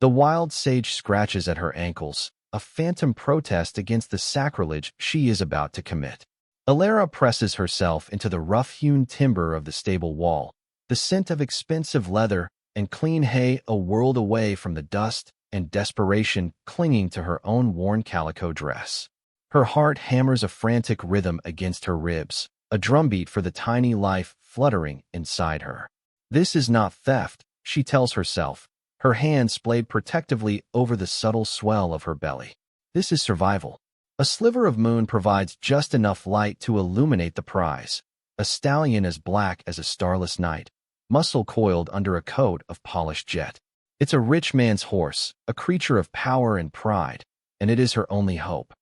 The wild sage scratches at her ankles, a phantom protest against the sacrilege she is about to commit. Alara presses herself into the rough-hewn timber of the stable wall, the scent of expensive leather and clean hay a world away from the dust and desperation clinging to her own worn calico dress. Her heart hammers a frantic rhythm against her ribs, a drumbeat for the tiny life fluttering inside her. This is not theft, she tells herself, her hand splayed protectively over the subtle swell of her belly. This is survival. A sliver of moon provides just enough light to illuminate the prize, a stallion as black as a starless night, muscle coiled under a coat of polished jet. It's a rich man's horse, a creature of power and pride, and it is her only hope.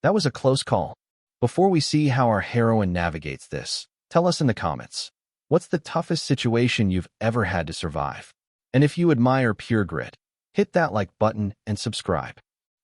That was a close call. Before we see how our heroine navigates this, tell us in the comments, what's the toughest situation you've ever had to survive? And if you admire pure grit, hit that like button and subscribe.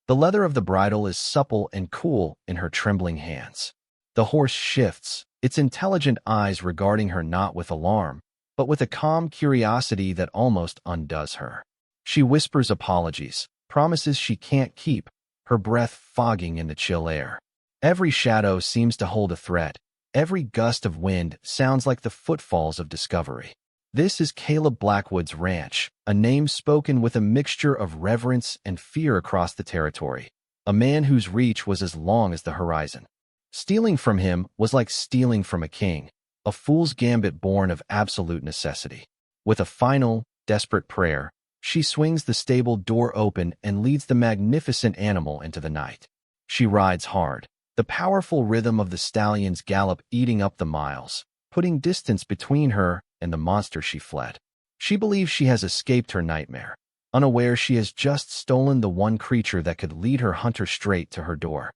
The leather of the bridle is supple and cool in her trembling hands. The horse shifts, its intelligent eyes regarding her not with alarm, but with a calm curiosity that almost undoes her. She whispers apologies, promises she can't keep, her breath fogging in the chill air. Every shadow seems to hold a threat. Every gust of wind sounds like the footfalls of discovery. This is Caleb Blackwood's ranch, a name spoken with a mixture of reverence and fear across the territory, a man whose reach was as long as the horizon. Stealing from him was like stealing from a king, a fool's gambit born of absolute necessity. With a final, desperate prayer, she swings the stable door open and leads the magnificent animal into the night. She rides hard, the powerful rhythm of the stallion's gallop eating up the miles, putting distance between her and the monster she fled. She believes she has escaped her nightmare, unaware she has just stolen the one creature that could lead her hunter straight to her door.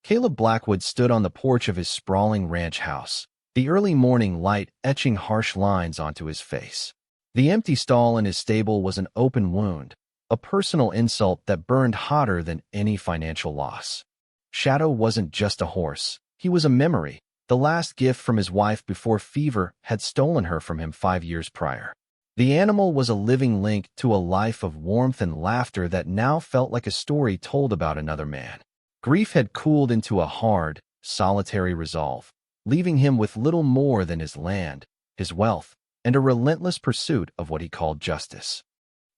Caleb Blackwood stood on the porch of his sprawling ranch house, the early morning light etching harsh lines onto his face. The empty stall in his stable was an open wound, a personal insult that burned hotter than any financial loss. Shadow wasn't just a horse, he was a memory, the last gift from his wife before fever had stolen her from him 5 years prior. The animal was a living link to a life of warmth and laughter that now felt like a story told about another man. Grief had cooled into a hard, solitary resolve, leaving him with little more than his land, his wealth, and a relentless pursuit of what he called justice.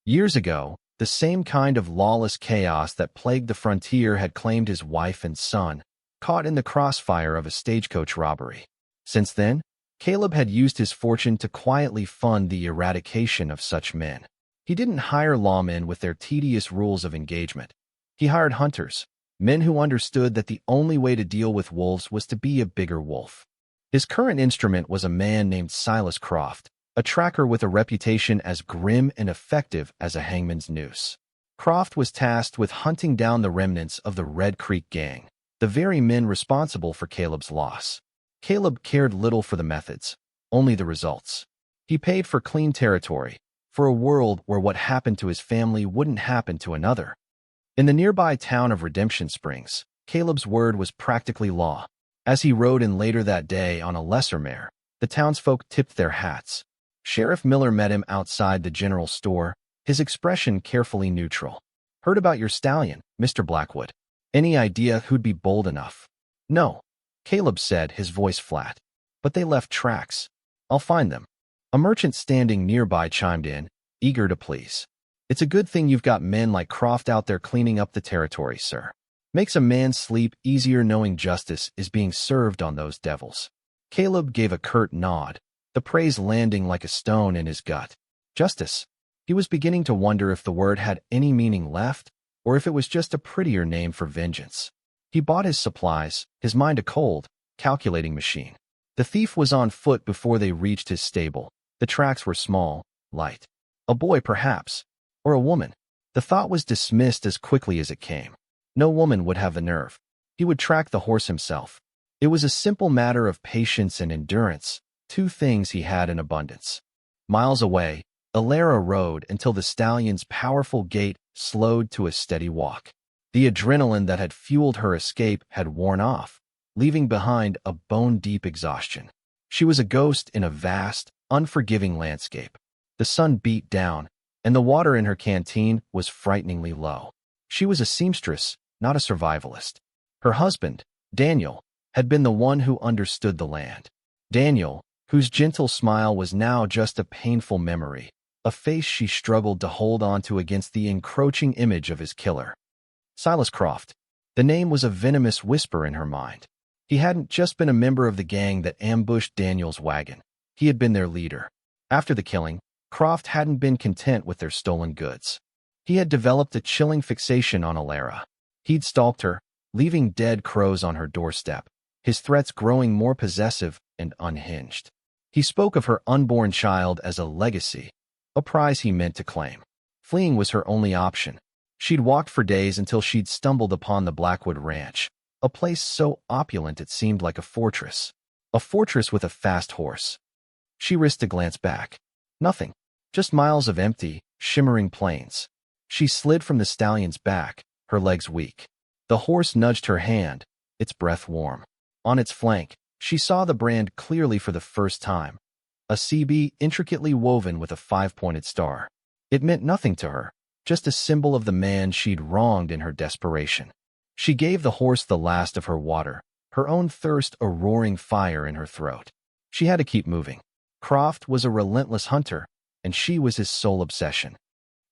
Years ago, the same kind of lawless chaos that plagued the frontier had claimed his wife and son, caught in the crossfire of a stagecoach robbery. Since then, Caleb had used his fortune to quietly fund the eradication of such men. He didn't hire lawmen with their tedious rules of engagement. He hired hunters, men who understood that the only way to deal with wolves was to be a bigger wolf. His current instrument was a man named Silas Croft, a tracker with a reputation as grim and effective as a hangman's noose. Croft was tasked with hunting down the remnants of the Red Creek Gang, the very men responsible for Caleb's loss. Caleb cared little for the methods, only the results. He paid for clean territory, for a world where what happened to his family wouldn't happen to another. In the nearby town of Redemption Springs, Caleb's word was practically law. As he rode in later that day on a lesser mare, the townsfolk tipped their hats. Sheriff Miller met him outside the general store, his expression carefully neutral. "Heard about your stallion, Mr. Blackwood. Any idea who'd be bold enough?" "No," Caleb said, his voice flat. "But they left tracks. I'll find them." A merchant standing nearby chimed in, eager to please. "It's a good thing you've got men like Croft out there cleaning up the territory, sir. Makes a man sleep easier knowing justice is being served on those devils." Caleb gave a curt nod, the praise landing like a stone in his gut. Justice. He was beginning to wonder if the word had any meaning left, or if it was just a prettier name for vengeance. He bought his supplies, his mind a cold, calculating machine. The thief was on foot before they reached his stable. The tracks were small, light. A boy, perhaps, or a woman. The thought was dismissed as quickly as it came. No woman would have the nerve. He would track the horse himself. It was a simple matter of patience and endurance, two things he had in abundance. Miles away, Alara rode until the stallion's powerful gait slowed to a steady walk. The adrenaline that had fueled her escape had worn off, leaving behind a bone-deep exhaustion. She was a ghost in a vast, unforgiving landscape. The sun beat down, and the water in her canteen was frighteningly low. She was a seamstress, not a survivalist. Her husband, Daniel, had been the one who understood the land. Daniel, whose gentle smile was now just a painful memory, a face she struggled to hold onto against the encroaching image of his killer. Silas Croft. The name was a venomous whisper in her mind. He hadn't just been a member of the gang that ambushed Daniel's wagon. He had been their leader. After the killing, Croft hadn't been content with their stolen goods. He had developed a chilling fixation on Alara. He'd stalked her, leaving dead crows on her doorstep, his threats growing more possessive and unhinged. He spoke of her unborn child as a legacy, a prize he meant to claim. Fleeing was her only option. She'd walked for days until she'd stumbled upon the Blackwood Ranch, a place so opulent it seemed like a fortress with a fast horse. She risked a glance back. Nothing, just miles of empty, shimmering plains. She slid from the stallion's back, her legs weak. The horse nudged her hand, its breath warm. On its flank, she saw the brand clearly for the first time, a CB intricately woven with a 5-pointed star. It meant nothing to her, just a symbol of the man she'd wronged in her desperation. She gave the horse the last of her water, her own thirst a roaring fire in her throat. She had to keep moving. Croft was a relentless hunter, and she was his sole obsession.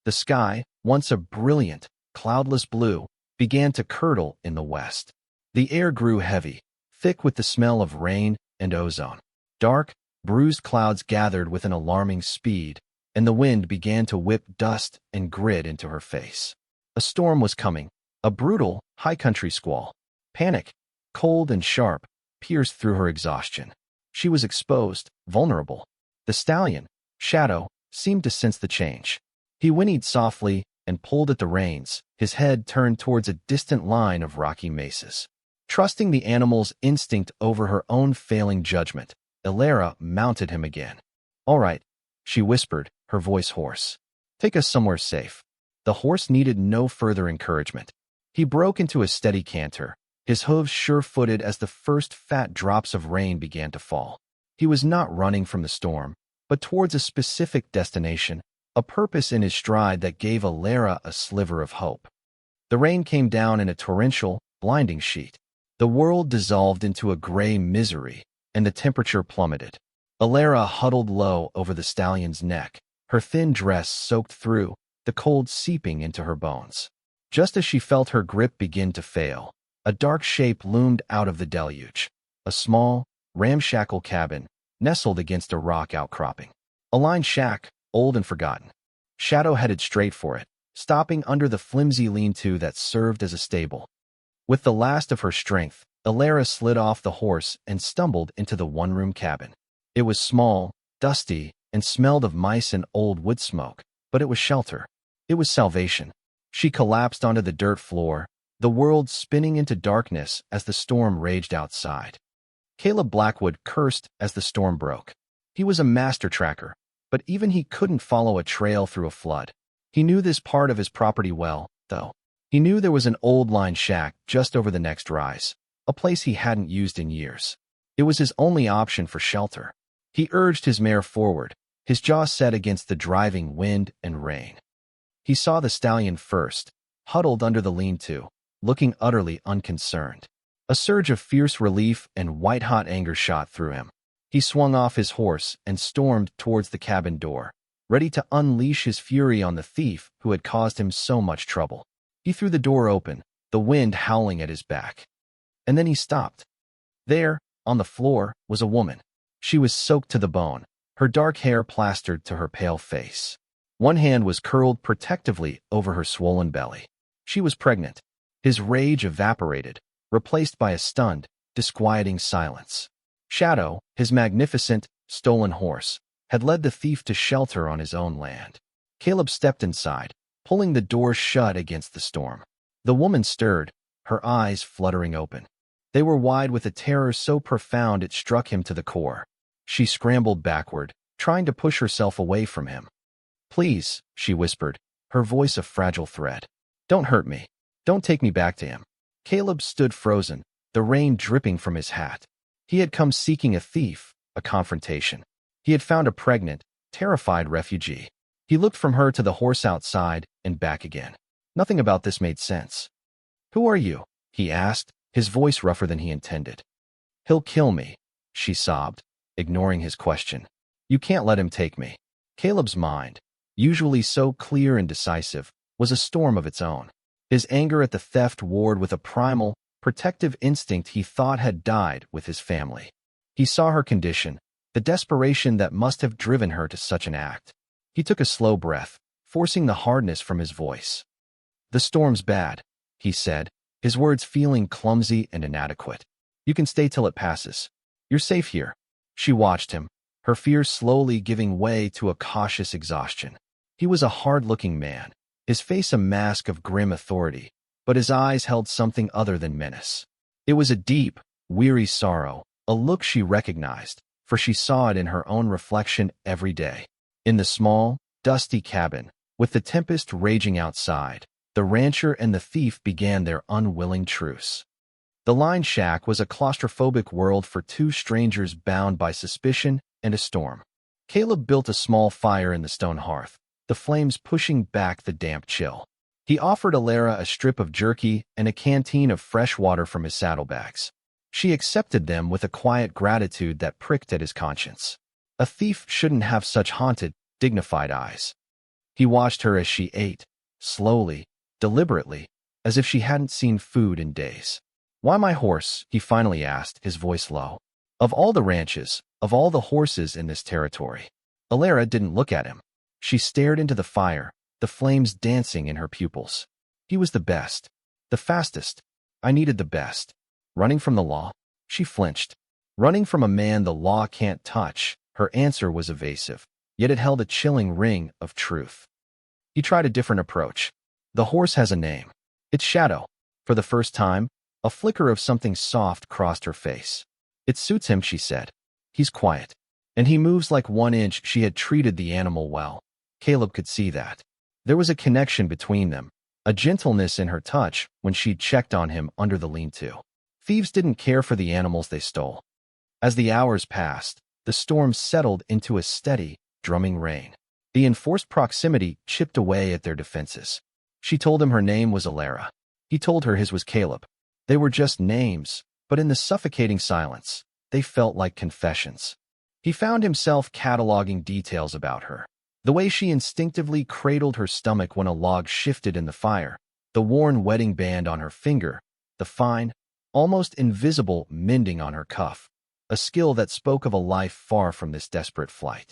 The sky, once a brilliant, cloudless blue, began to curdle in the west. The air grew heavy, thick with the smell of rain and ozone. Dark, bruised clouds gathered with an alarming speed, and the wind began to whip dust and grit into her face. A storm was coming, a brutal, high-country squall. Panic, cold and sharp, pierced through her exhaustion. She was exposed, vulnerable. The stallion, Shadow, seemed to sense the change. He whinnied softly and pulled at the reins, his head turned towards a distant line of rocky mesas. Trusting the animal's instinct over her own failing judgment, Alara mounted him again. "All right," she whispered, her voice hoarse. "Take us somewhere safe." The horse needed no further encouragement. He broke into a steady canter, his hooves sure-footed as the first fat drops of rain began to fall. He was not running from the storm, but towards a specific destination, a purpose in his stride that gave Alara a sliver of hope. The rain came down in a torrential, blinding sheet. The world dissolved into a gray misery, and the temperature plummeted. Alara huddled low over the stallion's neck, her thin dress soaked through, the cold seeping into her bones. Just as she felt her grip begin to fail, a dark shape loomed out of the deluge. A small, ramshackle cabin, nestled against a rock outcropping. A lined shack, old and forgotten. Shadow headed straight for it, stopping under the flimsy lean-to that served as a stable. With the last of her strength, Alara slid off the horse and stumbled into the one-room cabin. It was small, dusty, and smelled of mice and old wood smoke, but it was shelter. It was salvation. She collapsed onto the dirt floor, the world spinning into darkness as the storm raged outside. Caleb Blackwood cursed as the storm broke. He was a master tracker, but even he couldn't follow a trail through a flood. He knew this part of his property well, though. He knew there was an old line shack just over the next rise, a place he hadn't used in years. It was his only option for shelter. He urged his mare forward, his jaw set against the driving wind and rain. He saw the stallion first, huddled under the lean-to, looking utterly unconcerned. A surge of fierce relief and white-hot anger shot through him. He swung off his horse and stormed towards the cabin door, ready to unleash his fury on the thief who had caused him so much trouble. He threw the door open, the wind howling at his back. And then he stopped. There, on the floor, was a woman. She was soaked to the bone, her dark hair plastered to her pale face. One hand was curled protectively over her swollen belly. She was pregnant. His rage evaporated, replaced by a stunned, disquieting silence. Shadow, his magnificent, stolen horse, had led the thief to shelter on his own land. Caleb stepped inside, pulling the door shut against the storm. The woman stirred, her eyes fluttering open. They were wide with a terror so profound it struck him to the core. She scrambled backward, trying to push herself away from him. "Please," she whispered, her voice a fragile thread. "Don't hurt me. Don't take me back to him." Caleb stood frozen, the rain dripping from his hat. He had come seeking a thief, a confrontation. He had found a pregnant, terrified refugee. He looked from her to the horse outside and back again. Nothing about this made sense. "Who are you?" he asked, his voice rougher than he intended. "He'll kill me," she sobbed, ignoring his question. "You can't let him take me." Caleb's mind, usually so clear and decisive, was a storm of its own. His anger at the theft warred with a primal, protective instinct he thought had died with his family. He saw her condition, the desperation that must have driven her to such an act. He took a slow breath, forcing the hardness from his voice. "The storm's bad," he said, his words feeling clumsy and inadequate. "You can stay till it passes. You're safe here." She watched him, her fears slowly giving way to a cautious exhaustion. He was a hard-looking man, his face a mask of grim authority, but his eyes held something other than menace. It was a deep, weary sorrow, a look she recognized, for she saw it in her own reflection every day. In the small, dusty cabin, with the tempest raging outside, the rancher and the thief began their unwilling truce. The line shack was a claustrophobic world for two strangers bound by suspicion and a storm. Caleb built a small fire in the stone hearth, the flames pushing back the damp chill. He offered Alara a strip of jerky and a canteen of fresh water from his saddlebags. She accepted them with a quiet gratitude that pricked at his conscience. A thief shouldn't have such haunted, dignified eyes. He watched her as she ate, slowly, deliberately, as if she hadn't seen food in days. "Why my horse?" he finally asked, his voice low. Of all the ranches, of all the horses in this territory. Alara didn't look at him. She stared into the fire, the flames dancing in her pupils. "He was the best. The fastest. I needed the best." Running from the law? She flinched. Running from a man the law can't touch, her answer was evasive, yet it held a chilling ring of truth. He tried a different approach. "The horse has a name. It's Shadow." For the first time, a flicker of something soft crossed her face. "It suits him," she said. "He's quiet. And he moves like 1 inch." She had treated the animal well. Caleb could see that. There was a connection between them, a gentleness in her touch when she'd checked on him under the lean-to. Thieves didn't care for the animals they stole. As the hours passed, the storm settled into a steady, drumming rain. The enforced proximity chipped away at their defenses. She told him her name was Alara. He told her his was Caleb. They were just names, but in the suffocating silence, they felt like confessions. He found himself cataloging details about her. The way she instinctively cradled her stomach when a log shifted in the fire, the worn wedding band on her finger, the fine, almost invisible mending on her cuff, a skill that spoke of a life far from this desperate flight.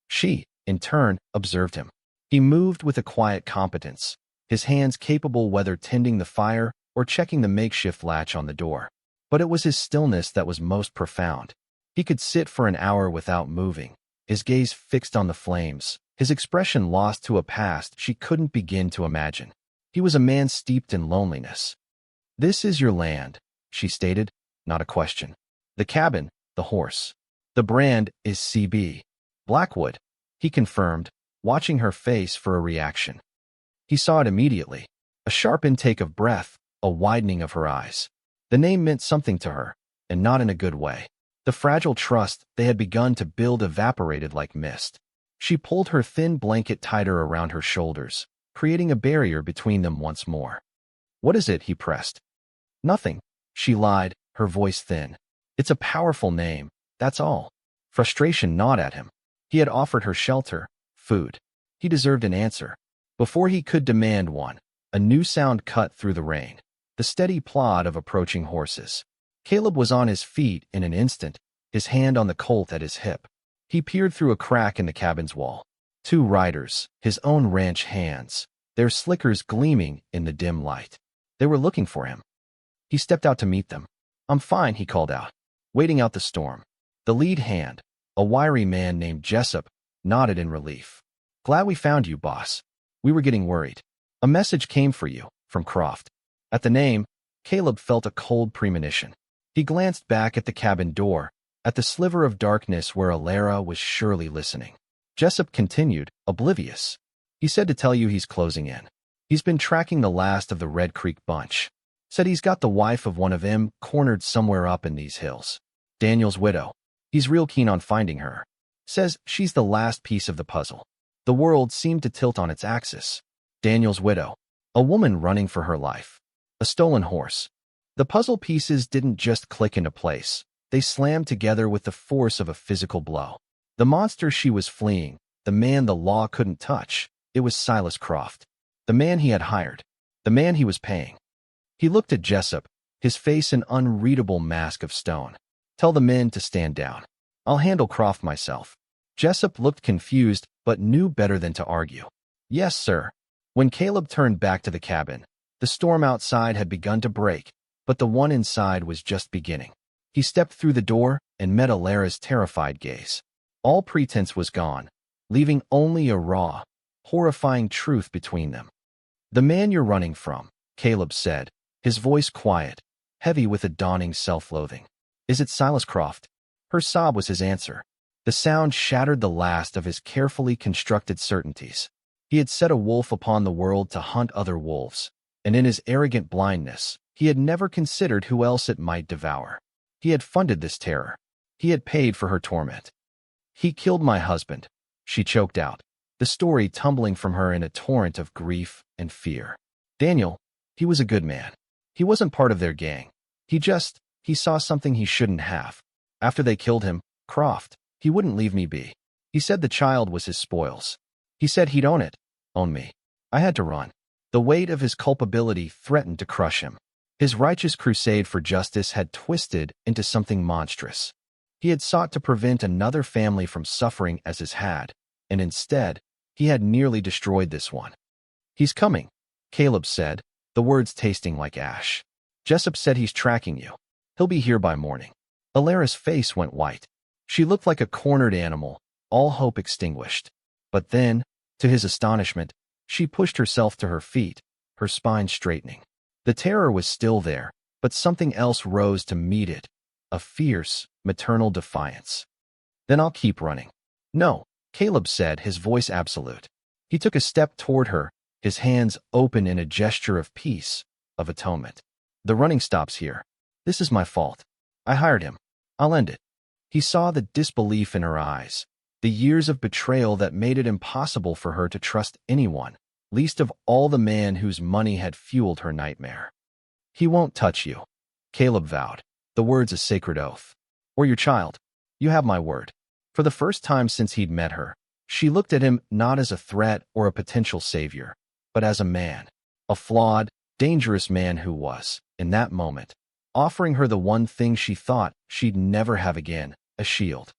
She, in turn, observed him. He moved with a quiet competence, his hands capable whether tending the fire or checking the makeshift latch on the door. But it was his stillness that was most profound. He could sit for an hour without moving, his gaze fixed on the flames, his expression lost to a past she couldn't begin to imagine. He was a man steeped in loneliness. "This is your land," she stated, not a question. "The cabin, the horse. The brand is CB. Blackwood," he confirmed, watching her face for a reaction. He saw it immediately, a sharp intake of breath, a widening of her eyes. The name meant something to her, and not in a good way. The fragile trust they had begun to build evaporated like mist. She pulled her thin blanket tighter around her shoulders, creating a barrier between them once more. "What is it?" he pressed. "Nothing," she lied, her voice thin. "It's a powerful name, that's all." Frustration gnawed at him. He had offered her shelter, food. He deserved an answer. Before he could demand one, a new sound cut through the rain, the steady plod of approaching horses. Caleb was on his feet in an instant, his hand on the colt at his hip. He peered through a crack in the cabin's wall. 2 riders, his own ranch hands, their slickers gleaming in the dim light. They were looking for him. He stepped out to meet them. "I'm fine," he called out, waiting out the storm. The lead hand, a wiry man named Jessup, nodded in relief. "Glad we found you, boss. We were getting worried. A message came for you, from Croft." At the name, Caleb felt a cold premonition. He glanced back at the cabin door, at the sliver of darkness where Alara was surely listening. Jessup continued, oblivious. "He said to tell you he's closing in. He's been tracking the last of the Red Creek bunch. Said he's got the wife of one of them cornered somewhere up in these hills. Daniel's widow. He's real keen on finding her. Says she's the last piece of the puzzle." The world seemed to tilt on its axis. Daniel's widow. A woman running for her life. A stolen horse. The puzzle pieces didn't just click into place. They slammed together with the force of a physical blow. The monster she was fleeing, the man the law couldn't touch, it was Silas Croft. The man he had hired. The man he was paying. He looked at Jessup, his face an unreadable mask of stone. Tell the men to stand down. I'll handle Croft myself. Jessup looked confused, but knew better than to argue. Yes, sir. When Caleb turned back to the cabin, the storm outside had begun to break, but the one inside was just beginning. He stepped through the door and met Alara's terrified gaze. All pretense was gone, leaving only a raw, horrifying truth between them. The man you're running from, Caleb said, his voice quiet, heavy with a dawning self-loathing. Is it Silas Croft? Her sob was his answer. The sound shattered the last of his carefully constructed certainties. He had set a wolf upon the world to hunt other wolves, and in his arrogant blindness, he had never considered who else it might devour. He had funded this terror. He had paid for her torment. He killed my husband, she choked out, the story tumbling from her in a torrent of grief and fear. Daniel, he was a good man. He wasn't part of their gang. He saw something he shouldn't have. After they killed him, Croft, he wouldn't leave me be. He said the child was his spoils. He said he'd own me. I had to run. The weight of his culpability threatened to crush him. His righteous crusade for justice had twisted into something monstrous. He had sought to prevent another family from suffering as his had, and instead, he had nearly destroyed this one. He's coming, Caleb said, the words tasting like ash. Jessup said he's tracking you. He'll be here by morning. Alara's face went white. She looked like a cornered animal, all hope extinguished. But then, to his astonishment, she pushed herself to her feet, her spine straightening. The terror was still there, but something else rose to meet it, a fierce, maternal defiance. Then I'll keep running. No, Caleb said, his voice absolute. He took a step toward her, his hands open in a gesture of peace, of atonement. The running stops here. This is my fault. I hired him. I'll end it. He saw the disbelief in her eyes, the years of betrayal that made it impossible for her to trust anyone, least of all the man whose money had fueled her nightmare. He won't touch you, Caleb vowed, the words a sacred oath. Or your child. You have my word. For the first time since he'd met her, she looked at him not as a threat or a potential savior, but as a man, a flawed, dangerous man who was, in that moment, offering her the one thing she thought she'd never have again, a shield.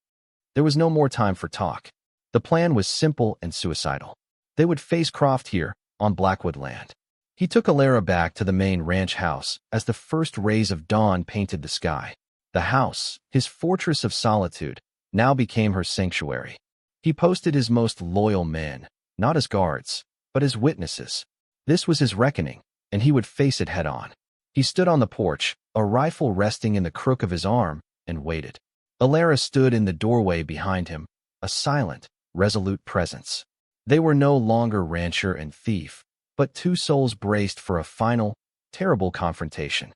There was no more time for talk. The plan was simple and suicidal. They would face Croft here, on Blackwood land. He took Alara back to the main ranch house as the first rays of dawn painted the sky. The house, his fortress of solitude, now became her sanctuary. He posted his most loyal men, not as guards, but as witnesses. This was his reckoning, and he would face it head-on. He stood on the porch, a rifle resting in the crook of his arm, and waited. Alara stood in the doorway behind him, a silent, resolute presence. They were no longer rancher and thief, but two souls braced for a final, terrible confrontation.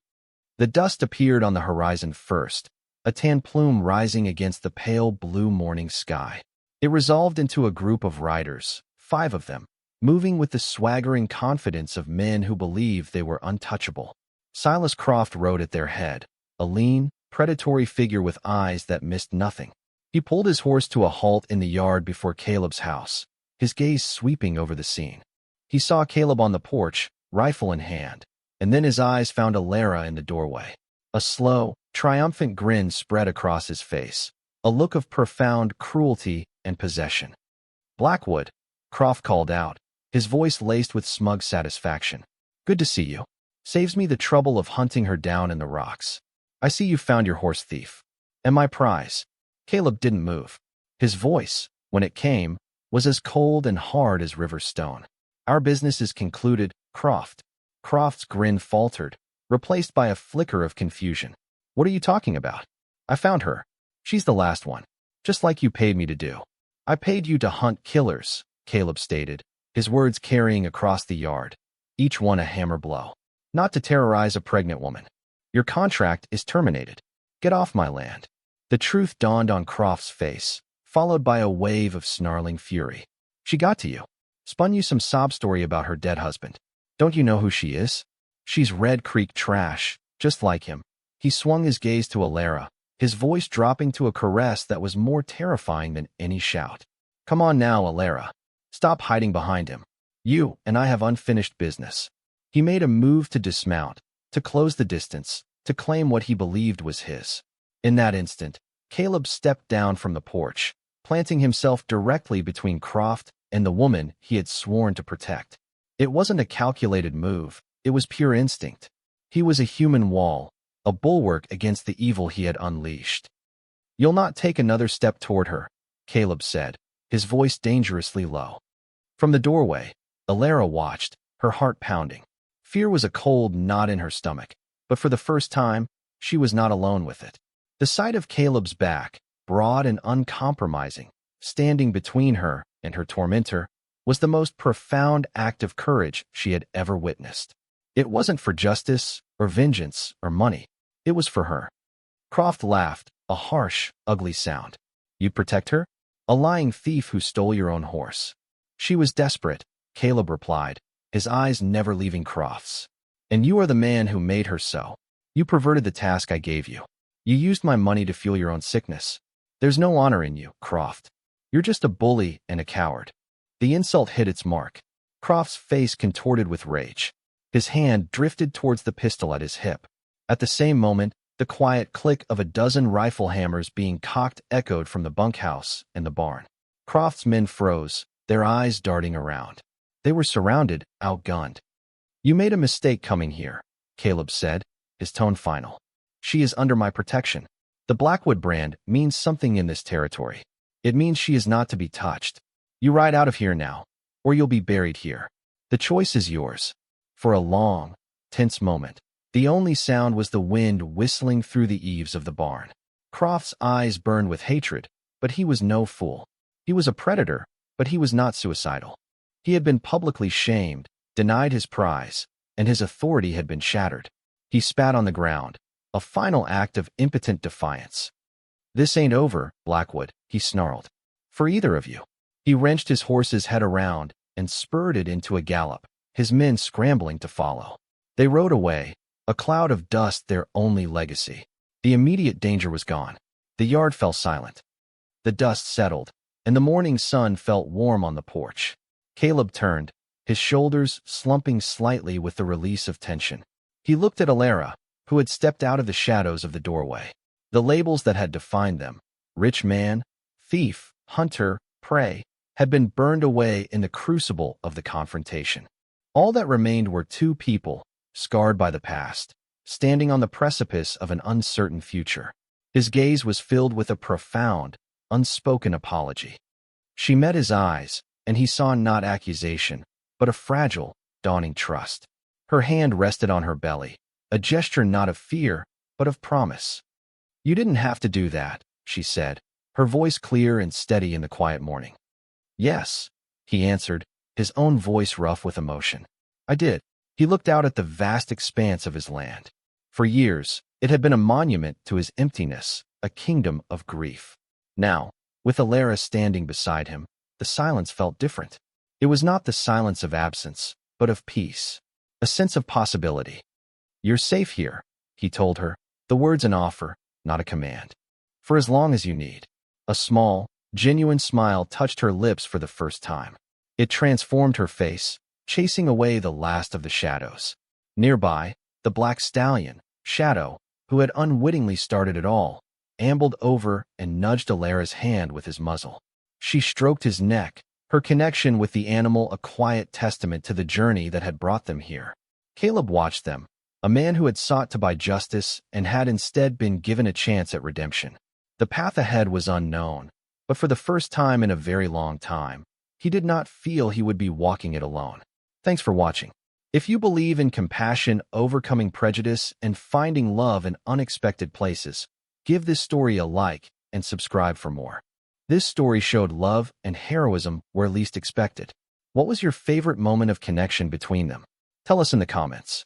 The dust appeared on the horizon first, a tan plume rising against the pale blue morning sky. It resolved into a group of riders, 5 of them, moving with the swaggering confidence of men who believed they were untouchable. Silas Croft rode at their head, a lean, predatory figure with eyes that missed nothing. He pulled his horse to a halt in the yard before Caleb's house, his gaze sweeping over the scene. He saw Caleb on the porch, rifle in hand, and then his eyes found Alara in the doorway. A slow, triumphant grin spread across his face, a look of profound cruelty and possession. Blackwood, Croft called out, his voice laced with smug satisfaction. Good to see you. Saves me the trouble of hunting her down in the rocks. I see you found your horse thief. And my prize. Caleb didn't move. His voice, when it came, was as cold and hard as river stone. Our business is concluded, Croft. Croft's grin faltered, replaced by a flicker of confusion. What are you talking about? I found her. She's the last one. Just like you paid me to do. I paid you to hunt killers, Caleb stated, his words carrying across the yard, each one a hammer blow. Not to terrorize a pregnant woman. Your contract is terminated. Get off my land. The truth dawned on Croft's face, followed by a wave of snarling fury. She got to you. Spun you some sob story about her dead husband. Don't you know who she is? She's Red Creek trash, just like him. He swung his gaze to Alara, his voice dropping to a caress that was more terrifying than any shout. Come on now, Alara. Stop hiding behind him. You and I have unfinished business. He made a move to dismount, to close the distance, to claim what he believed was his. In that instant, Caleb stepped down from the porch, planting himself directly between Croft and the woman he had sworn to protect. It wasn't a calculated move, it was pure instinct. He was a human wall, a bulwark against the evil he had unleashed. You'll not take another step toward her, Caleb said, his voice dangerously low. From the doorway, Alara watched, her heart pounding. Fear was a cold knot in her stomach, but for the first time, she was not alone with it. The sight of Caleb's back, broad and uncompromising, standing between her and her tormentor, was the most profound act of courage she had ever witnessed. It wasn't for justice, or vengeance, or money. It was for her. Croft laughed, a harsh, ugly sound. You'd protect her? A lying thief who stole your own horse. She was desperate, Caleb replied, his eyes never leaving Croft's. And you are the man who made her so. You perverted the task I gave you. You used my money to fuel your own sickness. There's no honor in you, Croft. You're just a bully and a coward. The insult hit its mark. Croft's face contorted with rage. His hand drifted towards the pistol at his hip. At the same moment, the quiet click of a dozen rifle hammers being cocked echoed from the bunkhouse and the barn. Croft's men froze, their eyes darting around. They were surrounded, outgunned. You made a mistake coming here, Caleb said, his tone final. She is under my protection. The Blackwood brand means something in this territory. It means she is not to be touched. You ride out of here now, or you'll be buried here. The choice is yours. For a long, tense moment, the only sound was the wind whistling through the eaves of the barn. Croft's eyes burned with hatred, but he was no fool. He was a predator, but he was not suicidal. He had been publicly shamed, denied his prize, and his authority had been shattered. He spat on the ground, a final act of impotent defiance. This ain't over, Blackwood, he snarled. For either of you. He wrenched his horse's head around and spurred it into a gallop, his men scrambling to follow. They rode away, a cloud of dust their only legacy. The immediate danger was gone. The yard fell silent. The dust settled, and the morning sun felt warm on the porch. Caleb turned, his shoulders slumping slightly with the release of tension. He looked at Alara, who had stepped out of the shadows of the doorway. The labels that had defined them, rich man, thief, hunter, prey, had been burned away in the crucible of the confrontation. All that remained were two people, scarred by the past, standing on the precipice of an uncertain future. His gaze was filled with a profound, unspoken apology. She met his eyes, and he saw not accusation, but a fragile, dawning trust. Her hand rested on her belly, a gesture not of fear, but of promise. You didn't have to do that, she said, her voice clear and steady in the quiet morning. Yes, he answered, his own voice rough with emotion. I did. He looked out at the vast expanse of his land. For years, it had been a monument to his emptiness, a kingdom of grief. Now, with Alara standing beside him, the silence felt different. It was not the silence of absence, but of peace, a sense of possibility. You're safe here, he told her, the words an offer, not a command. For as long as you need. A small, genuine smile touched her lips for the first time. It transformed her face, chasing away the last of the shadows. Nearby, the black stallion, Shadow, who had unwittingly started it all, ambled over and nudged Alara's hand with his muzzle. She stroked his neck, her connection with the animal a quiet testament to the journey that had brought them here. Caleb watched them, a man who had sought to buy justice and had instead been given a chance at redemption. The path ahead was unknown, but for the first time in a very long time, he did not feel he would be walking it alone. Thanks for watching. If you believe in compassion, overcoming prejudice, and finding love in unexpected places, give this story a like and subscribe for more. This story showed love and heroism where least expected. What was your favorite moment of connection between them? Tell us in the comments.